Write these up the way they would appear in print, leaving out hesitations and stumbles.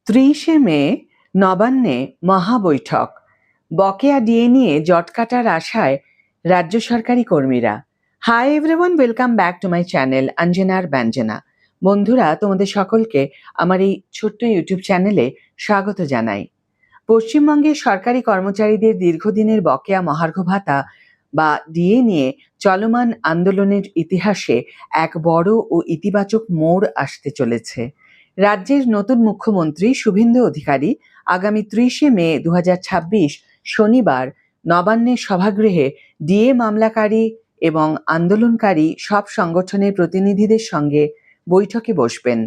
30শে মে নবান্নে মহাবৈঠক, বকেয়া ডিএ নিয়ে জট কাটার আশায় রাজ্য সরকারি কর্মীরা। Hi everyone, welcome back to my channel অঞ্জনার ব্যঞ্জনা। বন্ধুরা, তোমাদের সকলকে আমার এই ছোট্ট ইউটিউব চ্যানেলে স্বাগত জানাই। পশ্চিমবঙ্গের সরকারি কর্মচারীদের দীর্ঘদিনের বকেয়া মহার্ঘ ভাতা বা ডিএ নিয়ে চলমান আন্দোলনের ইতিহাসে এক বড় ও ইতিবাচক মোড় আসতে চলেছে। রাজ্যের নতুন মুখ্যমন্ত্রী শুভেন্দু অধিকারী আগামী 30শে মে 2026 শনিবার নবান্নের সভাগৃহে ডিএ মামলাকারী এবং আন্দোলনকারী সব সংগঠনের প্রতিনিধিদের সঙ্গে বৈঠকে বসবেন।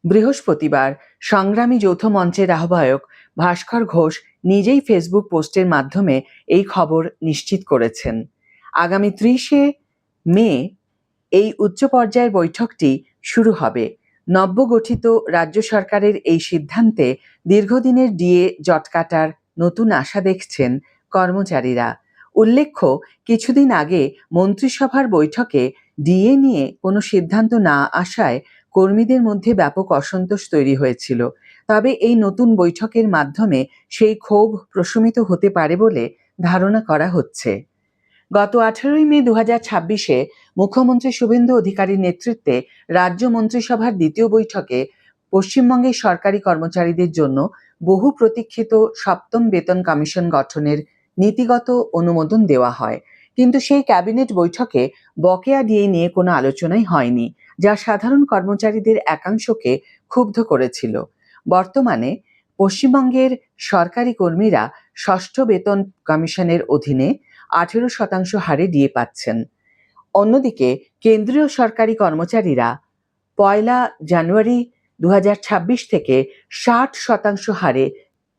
বৃহস্পতিবার সংগ্রামী যৌথ মঞ্চের আহ্বায়ক ভাস্কর ঘোষ নিজেই ফেসবুক পোস্টের মাধ্যমে এই খবর নিশ্চিত করেছেন। আগামী 30শে মে এই উচ্চ পর্যায়ের বৈঠকটি শুরু হবে। নবগঠিত রাজ্য সরকারের এই সিদ্ধান্তে দীর্ঘদিনের ডিএ জট কাটার নতুন আশা দেখছেন কর্মচারীরা। উল্লেখ্য, কিছুদিন আগে মন্ত্রিসভার বৈঠকে ডিএ নিয়ে কোনো সিদ্ধান্ত না আসায় কর্মীদের মধ্যে ব্যাপক অসন্তোষ তৈরি হয়েছিল। তবে এই নতুন বৈঠকের মাধ্যমে সেই ক্ষোভ প্রশমিত হতে পারে বলে ধারণা করা হচ্ছে। গত 18ই মে 2026-এ মুখ্যমন্ত্রী শুভেন্দু অধিকারীর নেতৃত্বে রাজ্য মন্ত্রিসভার দ্বিতীয় বৈঠকে পশ্চিমবঙ্গের সরকারি কর্মচারীদের জন্য বহু প্রতীক্ষিত সপ্তম বেতন কমিশন গঠনের নীতিগত অনুমোদন দেওয়া হয়। কিন্তু সেই ক্যাবিনেট বৈঠকে বকেয়া ডিএ নিয়ে কোনো আলোচনাই হয়নি, যা সাধারণ কর্মচারীদের একাংশকে ক্ষুব্ধ করেছিল। বর্তমানে পশ্চিমবঙ্গের সরকারি কর্মীরা ষষ্ঠ বেতন কমিশনের অধীনে 18% হারে ডিএ পাচ্ছেন। অন্যদিকে কেন্দ্রীয় সরকারি কর্মচারীরা 1 জানুয়ারি 2026 থেকে 60% হারে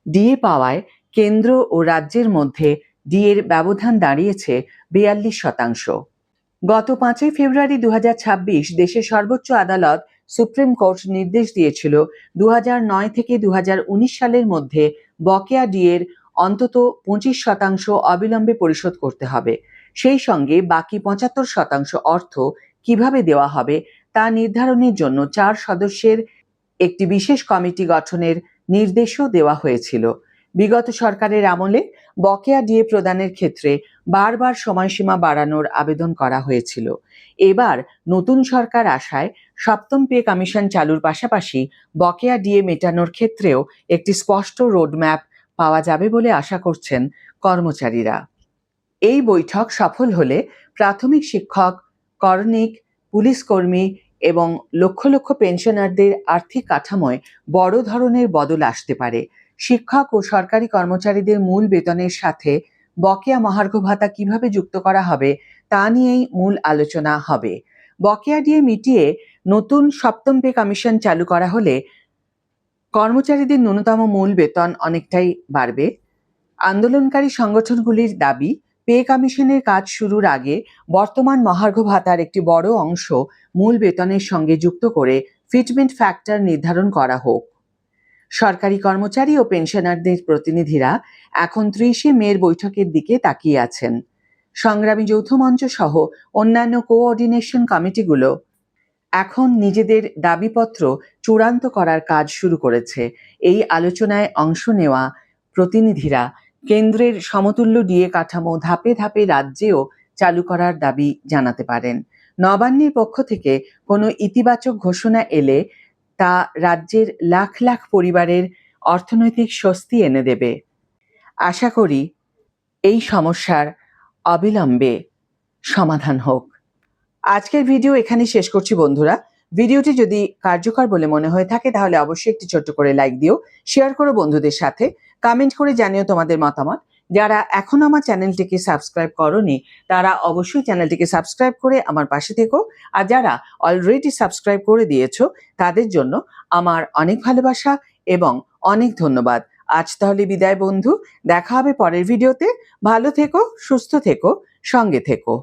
ডিএ পাওয়ায় কেন্দ্র ও রাজ্যের মধ্যে ডিএর ব্যবধান দাঁড়িয়েছে 42%। গত 5 ফেব্রুয়ারি 2026 দেশের সর্বোচ্চ আদালত সুপ্রিম কোর্ট নির্দেশ দিয়েছিল 2009 থেকে 2019 সালের মধ্যে বকেয়া ডিএর অন্তত 25% অবিলম্বে পরিশোধ করতে হবে। সেই সঙ্গে বাকি 75% অর্থ কিভাবে দেওয়া হবে তা নির্ধারণের জন্য 4 সদস্যের একটি বিশেষ কমিটি গঠনের নির্দেশও দেওয়া হয়েছিল। বিগত সরকারের আমলে বকেয়া ডিএ প্রদানের ক্ষেত্রে বারবার সময়সীমা বাড়ানোর আবেদন করা হয়েছিল। এবার নতুন সরকার আসায় সপ্তম পে কমিশন চালুর পাশাপাশি বকেয়া ডিএ মেটানোর ক্ষেত্রেও একটি স্পষ্ট রোডম্যাপ পাওয়া যাবে বলে আশা করছেন কর্মচারীরা। এই বৈঠক সফল হলে প্রাথমিক শিক্ষক, করণিক, পুলিশ কর্মী এবং লক্ষ লক্ষ পেনশনারদের আর্থিক কাঠামোয় বড় ধরনের বদল আসতে পারে। শিক্ষক ও সরকারি কর্মচারীদের মূল বেতনের সাথে বকেয়া মহার্ঘ ভাতা কিভাবে যুক্ত করা হবে তা নিয়েই মূল আলোচনা হবে। বকেয়া ডিএ মিটিয়ে নতুন সপ্তম পে কমিশন চালু করা হলে কর্মচারীদের ন্যূনতম মূল বেতন অনেকটাই বাড়বে। আন্দোলনকারী সংগঠনগুলির দাবি, পে কমিশনের কাজ শুরুর আগে বর্তমান মহার্ঘ ভাতার একটি বড় অংশ মূল বেতনের সঙ্গে যুক্ত করে ফিটমেন্ট ফ্যাক্টর নির্ধারণ করা হোক। সরকারি কর্মচারী ও পেনশনারদের প্রতিনিধিরা এখন 30শে মের বৈঠকের দিকে তাকিয়ে আছেন। সংগ্রামী যৌথ মঞ্চ সহ অন্যান্য কোঅর্ডিনেশন কমিটিগুলো এখন নিজেদের দাবিপত্র চূড়ান্ত করার কাজ শুরু করেছে। এই আলোচনায় অংশ নেওয়া প্রতিনিধিরা কেন্দ্রের সমতুল্য ডিএ কাঠামো ধাপে ধাপে রাজ্যেও চালু করার দাবি জানাতে পারেন। নবান্নের পক্ষ থেকে কোনো ইতিবাচক ঘোষণা এলে তা রাজ্যের লাখ লাখ পরিবারের অর্থনৈতিক স্বস্তি এনে দেবে। আশা করি এই সমস্যার অবিলম্বে সমাধান হোক। আজকের ভিডিও এখানেই শেষ করছি বন্ধুরা। ভিডিওটি যদি কার্যকর বলে মনে হয়ে থাকে তাহলে অবশ্যই একটি ছোট্ট করে লাইক দিও, শেয়ার করো বন্ধুদের সাথে, কমেন্ট করে জানিও তোমাদের মতামত। যারা এখনো আমার চ্যানেলটিকে সাবস্ক্রাইব করোনি তারা অবশ্যই চ্যানেলটিকে সাবস্ক্রাইব করে আমার পাশে থেকো, আর যারা অলরেডি সাবস্ক্রাইব করে দিয়েছো তাদের জন্য আমার অনেক ভালোবাসা এবং অনেক ধন্যবাদ। আজ তাহলে বিদায় বন্ধু, দেখা হবে পরের ভিডিওতে। ভালো থেকো, সুস্থ থেকো, সঙ্গে থেকো।